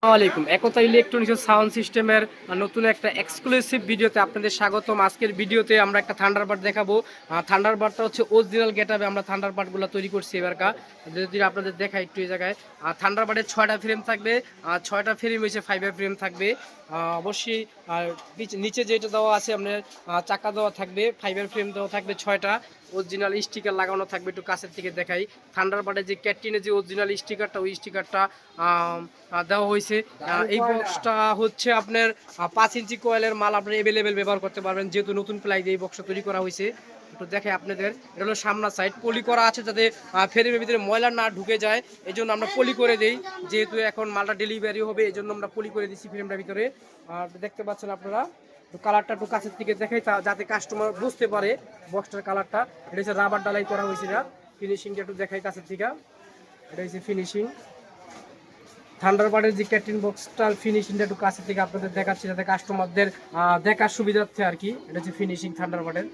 আসসালামাইকুম একতা electronics sound সিস্টেমের নতুন একটা এক্সক্লুসিভ ভিডিওতে আপনাদের স্বাগতম। আজকের ভিডিওতে আমরা একটা থান্ডারবার্ড দেখাবো। থান্ডারবার্ডটা হচ্ছে অরিজিনাল গেটআপে আমরা থান্ডারবার্ডগুলো তৈরি করছি এবারকার। যদি আপনাদের দেখাই একটু এই জায়গায় থান্ডারবার্ডের 6টা ফ্রেম থাকবে, 6টা ফ্রেম হয়েছে 5 ফ্রেম থাকবে। অবশ্যই নিচে যেটা দেওয়া আছে আপনার চাকা দেওয়া থাকবে, 5 ফ্রেম দেওয়া থাকবে 6টা, অরিজিনাল স্টিকার লাগানো থাকবে। একটু কাছের থেকে দেখাই থান্ডারবার্ডের যে ক্যাটিনের যে অরিজিনাল স্টিকারটা, ওই স্টিকারটা দেওয়া হয়েছে। এই বক্সটা হচ্ছে আপনার 5 ইঞ্চি কোয়েলের মাল আপনার অ্যাভেলেবেল ব্যবহার করতে পারবেন, যেহেতু নতুন প্লাই দিয়ে এই বক্সটা তৈরি করা হয়েছে। একটু দেখে আপনাদের, এটা হলো সামনের সাইড পলি করা আছে যাতে ফ্রেমের ভিতরে ময়লা না ঢুকে যায়, এই জন্য আমরা পলি করে দিই। যেহেতু এখন মালটা ডেলিভারি হবে, এই জন্য আমরা পলি করে দিচ্ছি ফ্রেমটার ভিতরে। আর দেখতে পাচ্ছেন আপনারা, কালারটা একটু কাছের থেকে দেখাই যাতে কাস্টমার বুঝতে পারে বক্সটার কালারটা। এটা হচ্ছে রাবার ডালাই করা হয়েছে, না ফিনিশিংটা একটু দেখাই কাছের থেকে। এটা হচ্ছে ফিনিশিং থান্ডারবার্ডের যে ক্যাটিন বক্সটার ফিনিশিংটা একটু কাছে থেকে আপনাদের দেখাচ্ছি যাতে কাস্টমারদের দেখার সুবিধার্থে আর কি। এটা হচ্ছে ফিনিশিং থান্ডারবার্ডের।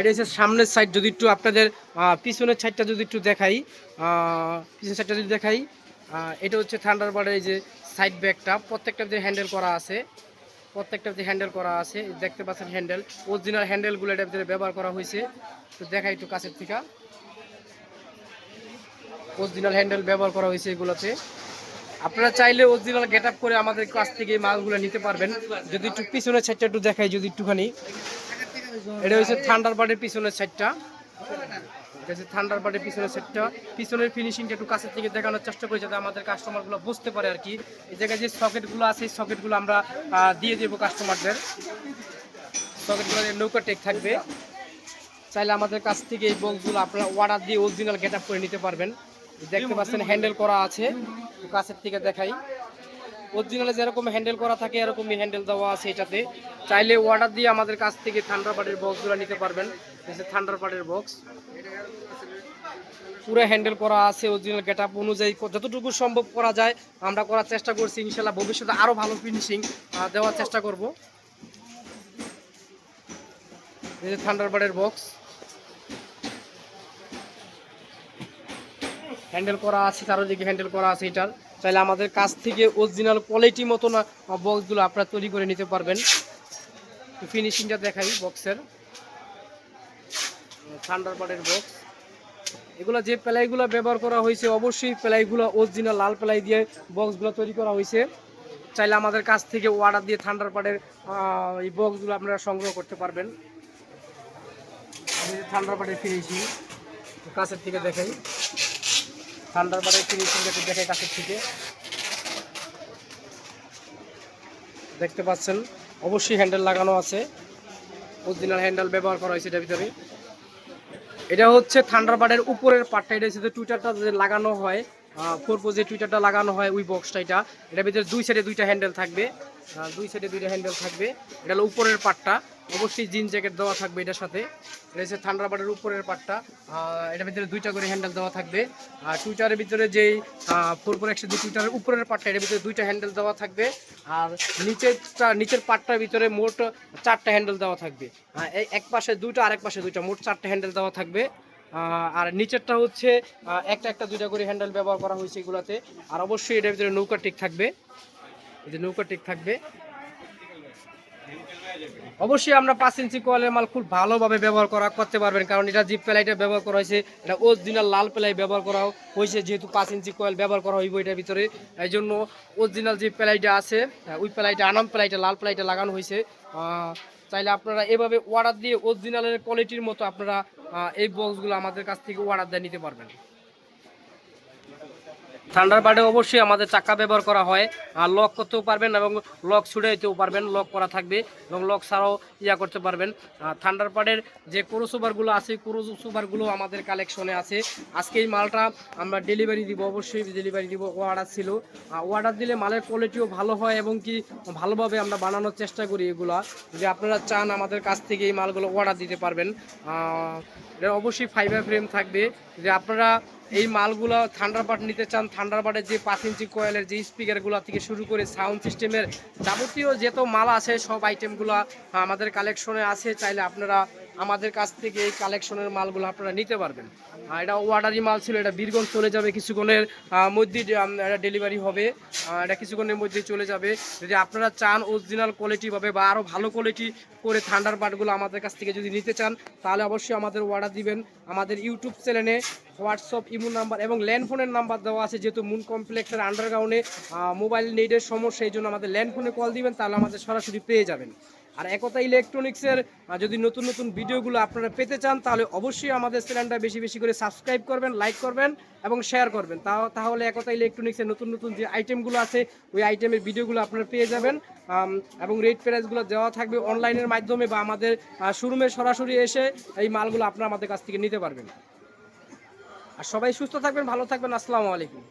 এটা হচ্ছে সামনের সাইড। যদি একটু আপনাদের পিছনের সাইডটা যদি একটু দেখাই, পিছনের সাইডটা যদি দেখাই, এটা হচ্ছে থান্ডারবার্ডের এই যে সাইড ব্যাগটা, প্রত্যেকটা যে হ্যান্ডেল করা আছে, প্রত্যেকটা যে হ্যান্ডেল করা আছে দেখতে পাচ্ছেন, হ্যান্ডেল অরিজিনাল হ্যান্ডেলগুলো এটার ভিতরে ব্যবহার করা হয়েছে। তো দেখাই একটু কাছের থেকে, অরিজিনাল হ্যান্ডেল ব্যবহার করা হয়েছে এগুলোতে। আপনারা চাইলে অরিজিনাল গেট আপ করে আমাদের কাছ থেকে এই মালগুলো নিতে পারবেন। যদি একটু পিছনের সাইডটা একটু দেখাই, যদি একটুখানি, এটা হচ্ছে থান্ডারবার্ডের পিছনের সাইডটা। এটা হচ্ছে থান্ডারবার্ডের পিছনের সাইডটা, পিছনের ফিনিশিংটা একটু কাছের থেকে দেখানোর চেষ্টা করি যাতে আমাদের কাস্টমারগুলো বুঝতে পারে আর কি। এই জায়গায় যে সকেটগুলো আছে, এই সকেটগুলো আমরা দিয়ে দেবো কাস্টমারদের। সকেটগুলো নৌকা টেক থাকবে। চাইলে আমাদের কাছ থেকে এই বক্সগুলো আপনারা অর্ডার দিয়ে অরিজিনাল গেট আপ করে নিতে পারবেন। দেখতে পাচ্ছেন হ্যান্ডেল করা আছে, কাছের থেকে দেখাই। অরিজিনালে যেরকম হ্যান্ডেল করা থাকে এরকমই হ্যান্ডেল দেওয়া আছে এটাতে। চাইলে অর্ডার দিয়ে আমাদের কাছ থেকে থান্ডারবার্ডের বক্সগুলো নিতে পারবেন। থান্ডারবার্ডের বক্স পুরো হ্যান্ডেল করা আছে, অরিজিনাল গেট আপ অনুযায়ী যতটুকু সম্ভব করা যায় আমরা করার চেষ্টা করছি। ইনশাল্লাহ ভবিষ্যতে আরও ভালো ফিনিশিং দেওয়ার চেষ্টা করব। এই যে থান্ডারবার্ডের বক্স হ্যান্ডেল করা আছে, চারোদিকে হ্যান্ডেল করা আছে এটার। চাইলে আমাদের কাছ থেকে অরিজিনাল কোয়ালিটি মতো না বক্সগুলো আপনারা তৈরি করে নিতে পারবেন। ফিনিশিংটা দেখাই বক্সের, থান্ডারবার্ডের বক্স। এগুলো যে প্লাইগুলো ব্যবহার করা হয়েছে অবশ্যই প্লাইগুলো অরিজিনাল লাল প্লাই দিয়ে বক্সগুলো তৈরি করা হয়েছে। চাইলে আমাদের কাছ থেকে অর্ডার দিয়ে থান্ডারবার্ডের এই বক্সগুলো আপনারা সংগ্রহ করতে পারবেন। থান্ডারবার্ডের ফিনিশিং কাছের থেকে দেখাই, থান্ডারবার্ডের ফিনিশিংটা দেখাই কাছের থেকে। দেখতে পাচ্ছেন অবশ্যই হ্যান্ডেল লাগানো আছে, অরিজিনাল হ্যান্ডেল ব্যবহার করা হয়েছে এটার ভিতরে। এটা হচ্ছে থান্ডারবার্ডের উপরের পার্টটা, এটা হচ্ছে টুইটারটা যে লাগানো হয়, ফোরপো যে টুইটারটা লাগানো হয় ওই বক্সটা। এটার ভিতরে দুই সাইডে দুইটা হ্যান্ডেল থাকবে, দুই সাইডে দুইটা হ্যান্ডেল থাকবে। এটা হলো উপরের পার্টটা, অবশ্যই জিন জ্যাকেট দেওয়া থাকবে এটার সাথে। এটা হচ্ছে থান্ডারবার্ডের উপরের পার্টটা, এটার ভিতরে দুইটা করে হ্যান্ডেল দেওয়া থাকবে। আর টুইটারের ভিতরে যেই 4x1 টুইটারের উপরের পার্টটা, এটার ভিতরে দুইটা হ্যান্ডেল দেওয়া থাকবে। আর নিচের পার্টটার ভিতরে মোট 4টা হ্যান্ডেল দেওয়া থাকবে। এক পাশে দুইটা, আরেক পাশে দুইটা, মোট 4টা হ্যান্ডেল দেওয়া থাকবে। আর নিচেরটা হচ্ছে একটা দুইটা করে হ্যান্ডেল ব্যবহার করা হয়েছে এগুলাতে। আর অবশ্যই এটার ভিতরে নৌকা টিক থাকবে, এই যে নৌকা টিক থাকবে। অবশ্যই আমরা 5 ইঞ্চি কোয়ালের মাল খুব ভালোভাবে ব্যবহার করতে পারবেন, কারণ এটা যে প্লাইটা ব্যবহার করা হয়েছে এটা অরিজিনাল লাল প্লাই ব্যবহার করা হয়েছে। যেহেতু 5 ইঞ্চি কোয়াল ব্যবহার করা হইব এটার ভিতরে, এই জন্য অরিজিনাল যে প্লাইটা আছে ওই প্লাইটা, আনাম প্লাইটা, লাল প্লাইটা লাগানো হয়েছে। চাইলে আপনারা এভাবে অর্ডার দিয়ে অরিজিনালের কোয়ালিটির মতো আপনারা এই বক্সগুলো আমাদের কাছ থেকে অর্ডার দিয়ে নিতে পারবেন। থান্ডারবার্ডে অবশ্যই আমাদের চাকা ব্যবহার করা হয়, আর লক করতেও পারবেন এবং লক ছুড়ে দিতেও পারবেন, লক করা থাকবে এবং লক ছাড়াও করতে পারবেন। থান্ডারবার্ডের যে ক্রসওভারগুলো আছে ক্রসওভারগুলো আমাদের কালেকশনে আছে। আজকে এই মালটা আমরা ডেলিভারি দিব, অবশ্যই ডেলিভারি দিব। অর্ডার ছিল, অর্ডার দিলে মালের কোয়ালিটিও ভালো হয় এবং কি ভালোভাবে আমরা বানানোর চেষ্টা করি এগুলা। যদি আপনারা চান আমাদের কাছ থেকে এই মালগুলো অর্ডার দিতে পারবেন। এটা অবশ্যই 5 ফ্রেম থাকবে। যে আপনারা এই মালগুলো থান্ডারবার্ড নিতে চান, থান্ডারবার্ডের যে 5 ইঞ্চি কোয়েলের যে স্পিকারগুলো থেকে শুরু করে সাউন্ড সিস্টেমের যাবতীয় যত মাল আছে সব আইটেমগুলো আমাদের কালেকশনে আছে। চাইলে আপনারা আমাদের কাছ থেকে এই কালেকশনের মালগুলো আপনারা নিতে পারবেন। এটা অর্ডারি মাল ছিল, এটা বীরগঞ্জ চলে যাবে কিছুক্ষণের মধ্যেই এটা ডেলিভারি হবে। এটা কিছুক্ষণের মধ্যেই চলে যাবে। যদি আপনারা চান অরিজিনাল কোয়ালিটি পাবে বা আরও ভালো কোয়ালিটি করে থান্ডার বার্ডগুলো আমাদের কাছ থেকে যদি নিতে চান, তাহলে অবশ্যই আমাদের অর্ডার দিবেন। আমাদের ইউটিউব চ্যানেলে হোয়াটসঅ্যাপ ইমো নাম্বার এবং ল্যান্ডফোনের নাম্বার দেওয়া আছে। যেহেতু মুন কমপ্লেক্সের আন্ডারগ্রাউন্ডে মোবাইল নেটের সমস্যা, এই জন্য আমাদের ল্যান্ডফোনে কল দিবেন, তাহলে আমাদের সরাসরি পেয়ে যাবেন। আর একতা ইলেকট্রনিক্সের যদি নতুন নতুন ভিডিওগুলো আপনারা পেতে চান, তাহলে অবশ্যই আমাদের চ্যানেলটা বেশি বেশি করে সাবস্ক্রাইব করবেন, লাইক করবেন এবং শেয়ার করবেন। তাহলে একতা ইলেকট্রনিক্সের নতুন নতুন যে আইটেমগুলো আছে, ওই আইটেমের ভিডিওগুলো আপনারা পেয়ে যাবেন। এবং রেট প্রাইসগুলো দেওয়া থাকবে অনলাইনের মাধ্যমে বা আমাদের শোরুমে সরাসরি এসে এই মালগুলো আপনারা আমাদের কাছ থেকে নিতে পারবেন। আর সবাই সুস্থ থাকবেন, ভালো থাকবেন। আসসালামু আলাইকুম।